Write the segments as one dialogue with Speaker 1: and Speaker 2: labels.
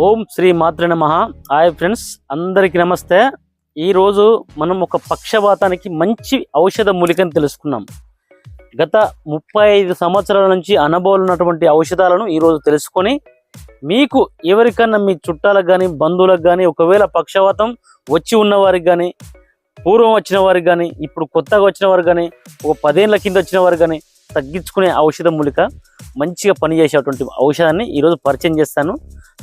Speaker 1: ఓం శ్రీ మాత్రే నమః. Hi friends, అందరికీ నమస్తే. ఈరోజు మనం ఒక పక్షవాతానికి మంచి ఔషధ మూలికను తెలుసుకున్నాం. గత 35 సంవత్సరాల నుంచి అనుభవం ఉన్నటువంటి ఔషధాలను ఈరోజు తెలుసుకొని మీకు ఎవరికన్నా మీ చుట్టాలకు కానీ బంధువులకు కానీ ఒకవేళ పక్షవాతం వచ్చి ఉన్నవారికి కానీ పూర్వం వచ్చిన వారికి కానీ ఇప్పుడు కొత్తగా వచ్చిన వారికి కానీ ఒక 10 ఏళ్ళ కింద వచ్చిన వారికి కానీ తగ్గించుకునే ఔషధ మూలిక మంచిగా పనిచేసేటువంటి ఔషధాన్ని ఈరోజు పరిచయం చేస్తాను.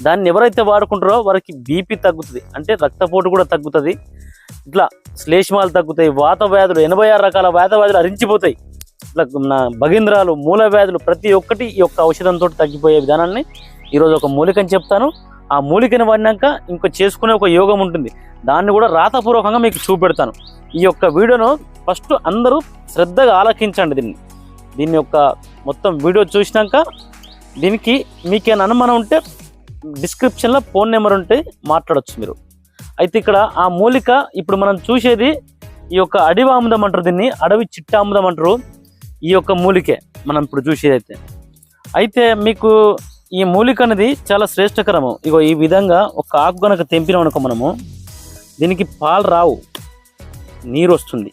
Speaker 1: దాన్ని ఎవరైతే వాడుకుంటారో వారికి బీపీ తగ్గుతుంది, అంటే రక్తపోటు కూడా తగ్గుతుంది, ఇట్లా శ్లేష్మాలు తగ్గుతాయి, వాత వ్యాధులు 86 రకాల వాత వ్యాధులు అరించిపోతాయి, ఇట్లా భగింద్రాలు మూల వ్యాధులు ప్రతి ఒక్కటి ఈ యొక్క ఔషధంతో తగ్గిపోయే విధానాన్ని ఈరోజు ఒక మూలికని చెప్తాను. ఆ మూలికని వాడినాక ఇంకో చేసుకునే ఒక యోగం ఉంటుంది, దాన్ని కూడా రాతపూర్వకంగా మీకు చూపెడతాను. ఈ యొక్క వీడియోను ఫస్ట్ అందరూ శ్రద్ధగా ఆలకించండి. దీని యొక్క మొత్తం వీడియో చూసినాక దీనికి మీకేమైనా అనుమానం ఉంటే డిస్క్రిప్షన్లో ఫోన్ నెంబర్ ఉంటే మాట్లాడచ్చు మీరు. అయితే ఇక్కడ ఆ మూలిక ఇప్పుడు మనం చూసేది ఈ యొక్క అడివాముదం అంటారు, దీన్ని అడవి చిట్టాముదం అంటారు. ఈ యొక్క మూలికే మనం ఇప్పుడు చూసేది. అయితే మీకు ఈ మూలిక అనేది చాలా శ్రేష్టకరము. ఇగో ఈ విధంగా ఒక ఆకు కనుక తెంపినాం అనుకో మనము, దీనికి పాలు రావు, నీరు వస్తుంది.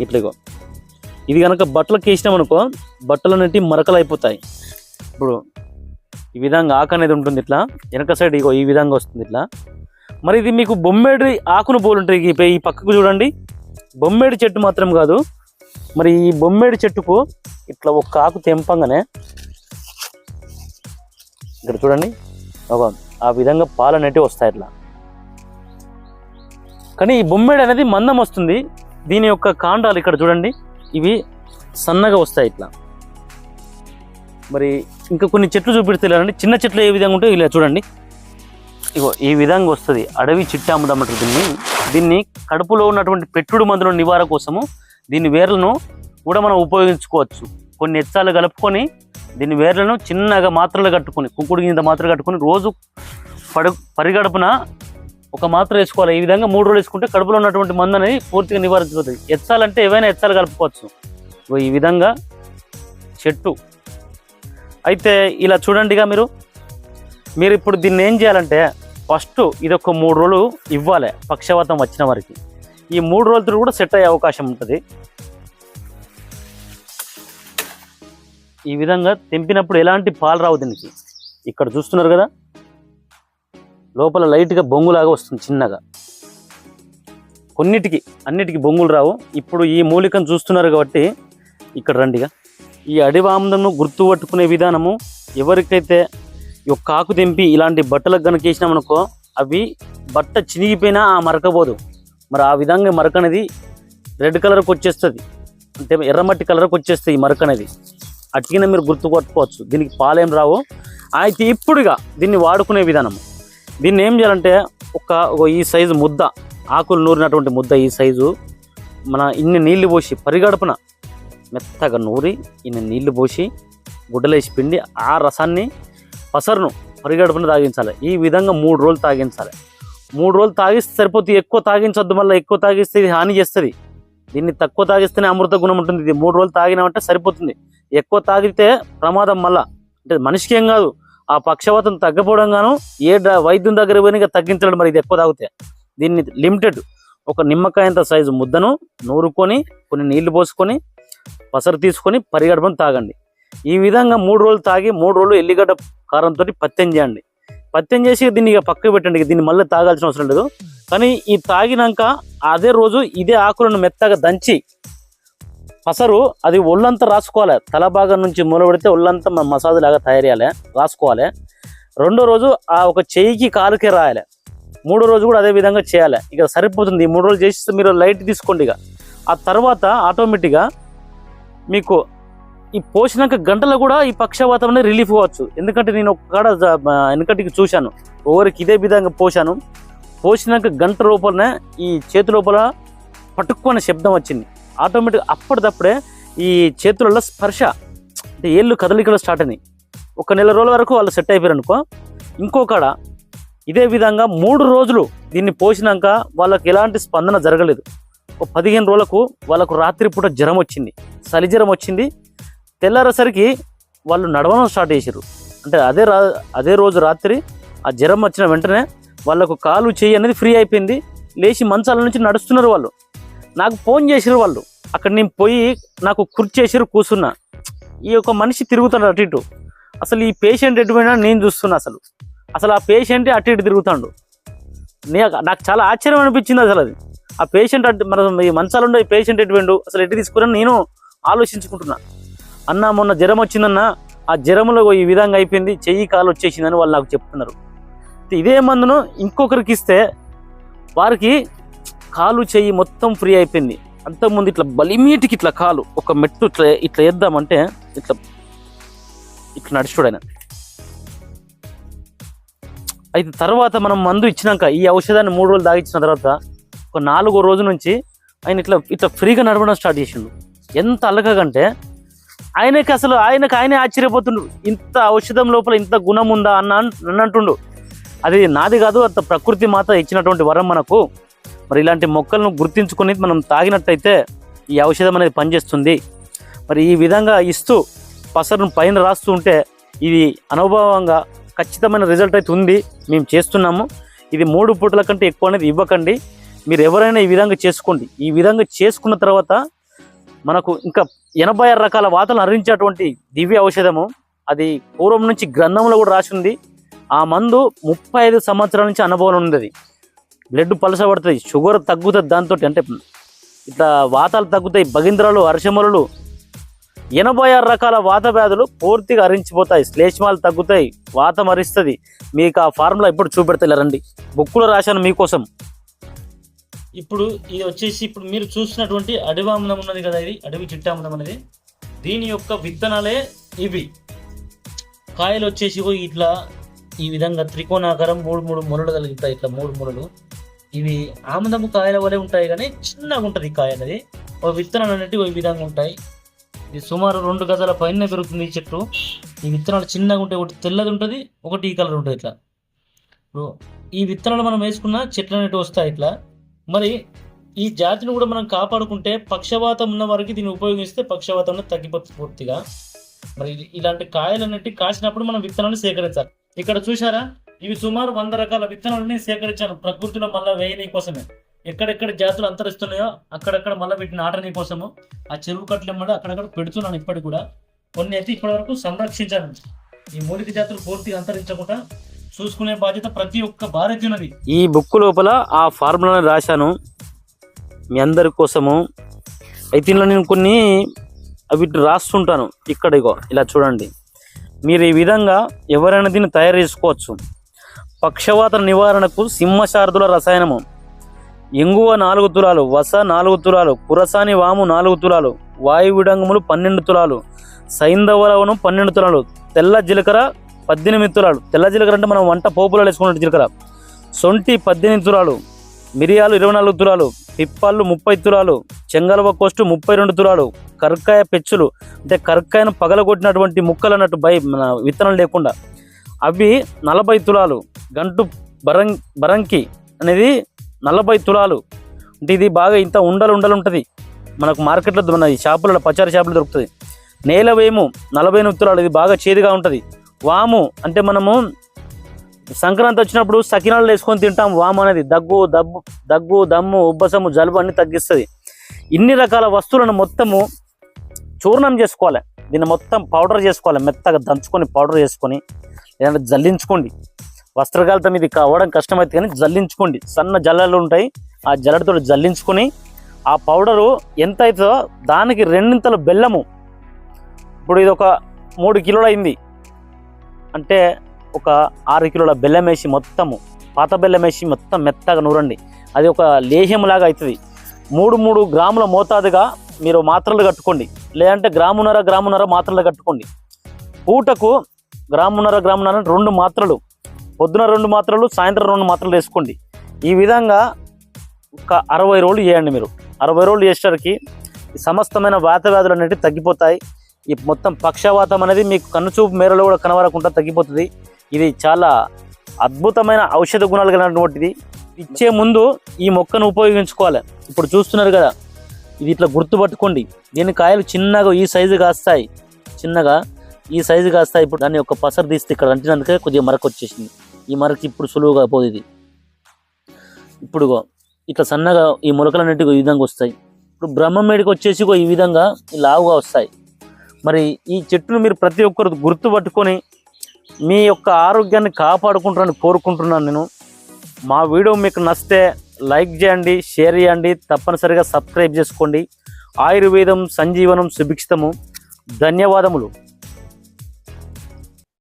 Speaker 1: ఇట్లాగో ఇది కనుక బట్టలకు వేసినాం అనుకో, బట్టలు అనేవి మరకలు అయిపోతాయి. ఇప్పుడు ఈ విధంగా ఆకు అనేది ఉంటుంది, ఇట్లా వెనక సైడ్ ఇగో ఈ విధంగా వస్తుంది ఇట్లా. మరి ఇది మీకు బొమ్మేడి ఆకును పోలుంటాయి. ఈ పక్కకు చూడండి, బొమ్మేడి చెట్టు మాత్రం కాదు, మరి ఈ బొమ్మేడి చెట్టుకు ఇట్లా ఒక ఆకు తెంపంగానే ఇక్కడ చూడండి ఆ విధంగా పాలు అనేటివి వస్తాయి ఇట్లా. కానీ ఈ బొమ్మేడి అనేది మందం వస్తుంది. దీని యొక్క కాండాలు ఇక్కడ చూడండి, ఇవి సన్నగా వస్తాయి ఇట్లా. మరి ఇంకా కొన్ని చెట్లు చూపిస్తలేరండి, చిన్న చెట్లు ఏ విధంగా ఉంటాయో ఇలా చూడండి. ఇగో ఈ విధంగా వస్తుంది అడవి చిట్టాముదం అంటారు దీన్ని కడుపులో ఉన్నటువంటి పెట్టుడు మందుల నివారణ కోసము దీని వేర్లను కూడా మనం ఉపయోగించుకోవచ్చు. కొన్ని ఎచ్చాలు కలుపుకొని దీని వేర్లను చిన్నగా మాత్రలు కట్టుకొని, కుంకుడు గింజ మాత్రలు కట్టుకొని రోజు పరిగడుపున ఒక మాత్ర వేసుకోవాలి. ఈ విధంగా 3 రోజులు వేసుకుంటే కడుపులో ఉన్నటువంటి మందు అనేది పూర్తిగా నివారించబోతుంది. ఎచ్చాలంటే ఏవైనా ఎచ్చాలు కలుపుకోవచ్చు. ఈ విధంగా చెట్టు. అయితే ఇలా చూడండిగా మీరు ఇప్పుడు దీన్ని ఏం చేయాలంటే ఫస్ట్ ఇది ఒక 3 రోజులు ఇవ్వాలి పక్షవాతం వచ్చిన వారికి. ఈ 3 రోజులతో కూడా సెట్ అయ్యే అవకాశం ఉంటుంది. ఈ విధంగా తెంపినప్పుడు ఎలాంటి పాలు రావు దీనికి. ఇక్కడ చూస్తున్నారు కదా, లోపల లైట్గా బొంగులాగా వస్తుంది చిన్నగా. అన్నిటికీ బొంగులు రావు. ఇప్పుడు ఈ మూలికను చూస్తున్నారు కాబట్టి ఇక్కడ రండిగా. ఈ అడివాముదంను గుర్తుపట్టుకునే విధానము, ఎవరికైతే ఈ ఒక్క ఆకు తెంపి ఇలాంటి బట్టలకు కనుక వేసినామనుకో, అవి బట్ట చినిగిపోయినా ఆ మరకపోదు. మరి ఆ విధంగా మరక అనేది రెడ్ కలర్కి వచ్చేస్తుంది, అంటే ఎర్రమట్టి కలర్కి వచ్చేస్తుంది ఈ మరక అనేది. అట్టిగా మీరు గుర్తుపట్టుకోవచ్చు. దీనికి పాలేం రావు. అయితే ఇప్పుడుగా దీన్ని వాడుకునే విధానము, దీన్ని ఏం చేయాలంటే ఈ సైజు ముద్ద, ఆకులు నూరినటువంటి ముద్ద ఈ సైజు, మన ఇన్ని నీళ్లు పోసి పరిగడుపున మెత్తగా నూరి ఇన్ని నీళ్లు పోసి గుడ్డలేసి పిండి ఆ రసాన్ని పసరును పరిగడుపున తాగించాలి. ఈ విధంగా 3 రోజులు తాగించాలి. 3 రోజులు తాగిస్తే సరిపోతుంది. ఎక్కువ తాగించొద్దు, మళ్ళీ ఎక్కువ తాగిస్తే ఇది హాని చేస్తుంది. దీన్ని తక్కువ తాగిస్తేనే అమృత గుణం ఉంటుంది. ఇది 3 రోజులు తాగినామంటే సరిపోతుంది. ఎక్కువ తాగితే ప్రమాదం. మళ్ళా అంటే మనిషికి ఏం కాదు, ఆ పక్షవాతం తగ్గపోవడం గాను ఏ వైద్యం దగ్గర పోయినా తగ్గించడం. మరి ఇది ఎక్కువ తాగితే దీన్ని లిమిటెడ్ ఒక నిమ్మకాయంత సైజు ముద్దను నూరుకొని కొన్ని నీళ్లు పోసుకొని పసరు తీసుకొని పరిగడపని తాగండి. ఈ విధంగా 3 రోజులు తాగి 3 రోజులు ఎల్లిగడ్డ కారంతో పత్యం చేయండి. పత్యం చేసి దీన్ని ఇక పక్కకు పెట్టండి. దీన్ని మళ్ళీ తాగాల్సిన అవసరం లేదు. కానీ ఈ తాగినాక అదే రోజు ఇదే ఆకులను మెత్తగా దంచి పసరు అది ఒళ్ళంతా రాసుకోవాలి. తల భాగం నుంచి మూలబడితే ఒళ్ళంతా మసాజ్ లాగా తయారు చేయాలి, రాసుకోవాలి. 2వ రోజు ఆ ఒక చెయ్యికి కాలుకే రాయాలి. 3వ రోజు కూడా అదే విధంగా చేయాలి. ఇక సరిపోతుంది. 3 రోజులు చేసి మీరు లైట్ తీసుకోండి. ఇక ఆ తర్వాత ఆటోమేటిక్గా మీకు ఈ పోసినాక గంటలో కూడా ఈ పక్షవాతం అనేది రిలీఫ్ అవ్వచ్చు. ఎందుకంటే నేను ఒక కాడ వెనకటికి చూశాను, ఒకరికి ఇదే విధంగా పోసినాక గంట లోపలనే ఈ చేతి లోపల పట్టుకునే శబ్దం వచ్చింది. ఆటోమేటిక్ అప్పటిదప్పుడే ఈ చేతులలో స్పర్శ, అంటే ఏళ్ళు కదలికలు స్టార్ట్ అయినాయి. 1 నెల రోజుల వరకు వాళ్ళు సెట్ అయిపోయారు అనుకో. ఇంకొకడ ఇదే విధంగా 3 రోజులు దీన్ని పోసినాక వాళ్ళకి ఎలాంటి స్పందన జరగలేదు. 15 రోజులకు వాళ్ళకు రాత్రిపూట జ్వరం వచ్చింది, చలి జ్వరం వచ్చింది. తెల్లారేసరికి వాళ్ళు నడవడం స్టార్ట్ చేశారు. అంటే అదే రోజు రాత్రి ఆ జ్వరం వచ్చిన వెంటనే వాళ్ళకు కాలు చెయ్యి అనేది ఫ్రీ అయిపోయింది. లేచి మంచాల నుంచి నడుస్తున్నారు వాళ్ళు. నాకు ఫోన్ చేసిరు వాళ్ళు. అక్కడ నేను పోయి నాకు కుర్చేసిరు, కూర్చున్నా. ఈ యొక్క మనిషి తిరుగుతాడు అటు ఇటు. అసలు ఈ పేషెంట్ ఎటుపోయినా నేను చూస్తున్నా. అసలు ఆ పేషెంటే అటు ఇటు తిరుగుతాడు. నాకు చాలా ఆశ్చర్యం అనిపించింది అసలు అది. ఆ పేషెంట్ అంటే మన ఈ మంచాలు ఉండే పేషెంట్ ఎటుపోయిండు, అసలు ఎటు తీసుకుని నేను ఆలోచించుకుంటున్నా. అన్న మొన్న జ్వరం వచ్చిందన్న, ఆ జ్వరంలో ఈ విధంగా అయిపోయింది, చెయ్యి కాలు వచ్చేసిందని వాళ్ళు నాకు చెప్తున్నారు. ఇదే మందును ఇంకొకరికి ఇస్తే వారికి కాలు చెయ్యి మొత్తం ఫ్రీ అయిపోయింది. అంతకుముందు ఇట్లా బలిమీటికి ఇట్లా కాలు ఒక మెట్టు ఇట్లా వేద్దామంటే ఇట్లా నడుచుడైనా. అయితే తర్వాత మనం మందు ఇచ్చినాక ఈ ఔషధాన్ని 3 రోజులు దాగిచ్చిన తర్వాత ఒక 4వ రోజు నుంచి ఆయన ఇట్లా ఫ్రీగా నడవడం స్టార్ట్ చేసిండు. ఎంత అలకగంటే ఆయనే ఆశ్చర్యపోతుండ్రు. ఇంత ఔషధం లోపల ఇంత గుణం ఉందా అన్న అంటుండు. అది నాది కాదు, అంత ప్రకృతి మాత ఇచ్చినటువంటి వరం మనకు. మరి ఇలాంటి మొక్కలను గుర్తించుకొని మనం తాగినట్టయితే ఈ ఔషధం అనేది పనిచేస్తుంది. మరి ఈ విధంగా ఇస్తూ పసరును పైన రాస్తూ ఉంటే ఇది అనుభవంగా ఖచ్చితమైన రిజల్ట్ అయితే ఉంది. మేము చేస్తున్నాము. ఇది 3 పూటల కంటే ఎక్కువ అనేది ఇవ్వకండి. మీరు ఎవరైనా ఈ విధంగా చేసుకోండి. ఈ విధంగా చేసుకున్న తర్వాత మనకు ఇంకా 86 రకాల వాతలను హరించేటువంటి దివ్య ఔషధము. అది పూర్వం నుంచి గ్రంథంలో కూడా రాసి ఉంది. ఆ మందు 35 సంవత్సరాల నుంచి అనుభవం ఉంది. బ్లడ్ పలసబడుతుంది, షుగర్ తగ్గుతుంది దాంతో. అంటే ఇట్లా వాతాలు తగ్గుతాయి, భగింద్రాలు, అర్షములు, 86 రకాల వాత వ్యాధులు పూర్తిగా హరించిపోతాయి. శ్లేష్మాలు తగ్గుతాయి, వాతం హరిస్తుంది. మీకు ఆ ఫార్ములా ఇప్పుడు చూపెడతా రండి. బుక్కులో రాశాను మీకోసం. ఇప్పుడు ఇది వచ్చేసి ఇప్పుడు మీరు చూస్తున్నటువంటి అడివామనం ఉన్నది కదా, ఇది అడవి చిట్టామనం అనేది. దీని యొక్క విత్తనాలే ఇవి. కాయలు వచ్చేసి ఇట్లా ఈ విధంగా త్రికోణాకారం 3 మొలలు కలుగుతాయి. ఇట్లా 3 మొలలు. ఇవి ఆముదము కాయల వలె ఉంటాయి, కానీ చిన్నగా ఉంటుంది ఈ కాయ అనేది. ఒక విత్తనాలు అనేటివి ఈ విధంగా ఉంటాయి. ఇది సుమారు 2 గజాల పైన పెరుగుతుంది ఈ చెట్టు. ఈ విత్తనాలు చిన్నగా ఉంటాయి. ఒకటి తెల్లది ఉంటుంది, ఒకటి ఈ కలర్ ఉంటుంది. ఇట్లా ఈ విత్తనాలు మనం వేసుకున్న చెట్లు అనేటివి వస్తాయి ఇట్లా. మరి ఈ జాతిని కూడా మనం కాపాడుకుంటే, పక్షవాతం ఉన్న వారికి దీన్ని ఉపయోగిస్తే పక్షవాతం తగ్గిపోతుంది పూర్తిగా. మరి ఇలాంటి కాయలు అనేవి కాసినప్పుడు మనం విత్తనాలను సేకరించాలి. ఇక్కడ చూసారా, ఇవి సుమారు 100 రకాల విత్తనాలని సేకరించాను ప్రకృతిలో మళ్ళీ వేయనీ కోసమే. ఎక్కడెక్కడ జాతులు అంతరిస్తున్నాయో అక్కడక్కడ మళ్ళీ వీటిని నాటనీ కోసము ఆ చెరువు కట్టలు ఇమ్మడి అక్కడక్కడ పెడుతున్నాను. ఇప్పటికి కూడా కొన్ని అయితే ఇప్పటి వరకు సంరక్షించాను. ఈ మూలిక జాతులు పూర్తిగా అంతరించకుండా చూసుకునే బాధ్యత ప్రతి ఒక్క భారతీయునది. ఈ బుక్ లోపల ఆ ఫార్ములాని రాశాను మీ అందరి కోసము. అయితే ఇందులో నేను కొన్ని అవి రాస్తుంటాను. ఇక్కడ ఇగో ఇలా చూడండి. మీరు ఈ విధంగా ఎవరైనా దీన్ని తయారు చేసుకోవచ్చు. పక్షవాత నివారణకు సింహశారదుల రసాయనము, ఎంగువ 4 తులాలు, వస 4 తులాలు, కురసాని వాము 4 తులాలు, వాయువిడంగములు 12 తులాలు, సైంధవ లవణం 12 తులాలు, తెల్ల జీలకర్ర 18 తులాలు. తెల్ల జీలకర్ర అంటే మనం వంట పోపులో వేసుకున్నట్టు జీలకర్ర. సొంటి 18 తులాలు, మిరియాలు 24 తులాలు, పిప్పళ్ళు 30 తులాలు, చెంగలవ కోస్టు 32 తులాలు, కర్కాయ పెచ్చులు అంటే కర్కాయను పగలగొట్టినటువంటి ముక్కలు అన్నట్టు విత్తనం లేకుండా అవి 40 తులాలు, గంటు బరంకి అనేది 40 తులాలు. అంటే ఇది బాగా ఇంత ఉండలు ఉంటుంది. మనకు మార్కెట్లో మన షాపులలో పచారీ షాపులో దొరుకుతుంది. నేలవేము 48 తులాలు, ఇది బాగా చేదుగా ఉంటుంది. వాము అంటే మనము సంక్రాంతి వచ్చినప్పుడు సకినాలు వేసుకొని తింటాం. వాము అనేది దగ్గు దమ్ము ఉబ్బసము జలుబు అన్ని తగ్గిస్తుంది. ఇన్ని రకాల వస్తువులను మొత్తము చూర్ణం చేసుకోవాలి. దీన్ని మొత్తం పౌడర్ చేసుకోవాలి. మెత్తగా దంచుకొని పౌడర్ చేసుకొని లేదంటే జల్లించుకోండి. వస్త్రకాలతో ఇది కావడం కష్టమైతే కానీ జల్లించుకోండి. సన్న జల్లలు ఉంటాయి, ఆ జల్లడితో జల్లించుకొని ఆ పౌడరు ఎంత అవుతుందో దానికి 2 బెల్లము. ఇప్పుడు ఇది ఒక 3 కిలోలు అయింది అంటే ఒక 6 కిలోల బెల్లం వేసి మొత్తము పాత బెల్లం వేసి మొత్తం మెత్తగా నూరండి. అది ఒక లేహ్యంలాగా అవుతుంది. 3 గ్రాముల మోతాదుగా మీరు మాత్రలు కట్టుకోండి. లేదంటే గ్రామున్నర మాత్రలు కట్టుకోండి. పూటకు గ్రామున్నర 2 మాత్రలు, పొద్దున 2 మాత్రలు, సాయంత్రం 2 మాత్రలు వేసుకోండి. ఈ విధంగా ఒక 60 రోజులు చేయండి. మీరు 60 రోజులు చేసేసరికి సమస్తమైన వాత వ్యాధులు అనేవి తగ్గిపోతాయి. ఈ మొత్తం పక్షవాతం అనేది మీకు కన్నుచూపు మేరలో కూడా కనబడకుండా తగ్గిపోతుంది. ఇది చాలా అద్భుతమైన ఔషధ గుణాలు కలిగినటువంటిది. ఇచ్చే ముందు ఈ మొక్కను ఉపయోగించుకోవాలి. ఇప్పుడు చూస్తున్నారు కదా, ఇది ఇట్లా గుర్తుపట్టుకోండి. దీని కాయలు చిన్నగా ఈ సైజు కాస్తాయి, చిన్నగా ఈ సైజు కాస్తాయి. ఇప్పుడు దాన్ని ఒక పసరు తీస్తే ఇక్కడ అంటినందుకే కొద్దిగా మరక వచ్చేసింది. ఈ మరకి ఇప్పుడు సులువుగా పోదు ఇది. ఇప్పుడు ఇట్లా సన్నగా ఈ మొలకలన్నిటికీ ఈ విధంగా వస్తాయి. ఇప్పుడు బ్రహ్మమేడికి వచ్చేసి ఈ విధంగా లావుగా వస్తాయి. మరి ఈ చెట్టును మీరు ప్రతి ఒక్కరు గుర్తుపట్టుకొని మీ యొక్క ఆరోగ్యాన్ని కాపాడుకుంటారని కోరుకుంటున్నాను నేను. మా వీడియో మీకు నచ్చితే లైక్ చేయండి, షేర్ చేయండి, తప్పనిసరిగా సబ్స్క్రైబ్ చేసుకోండి. ఆయుర్వేదం సంజీవనం సుభిక్షితము. ధన్యవాదములు.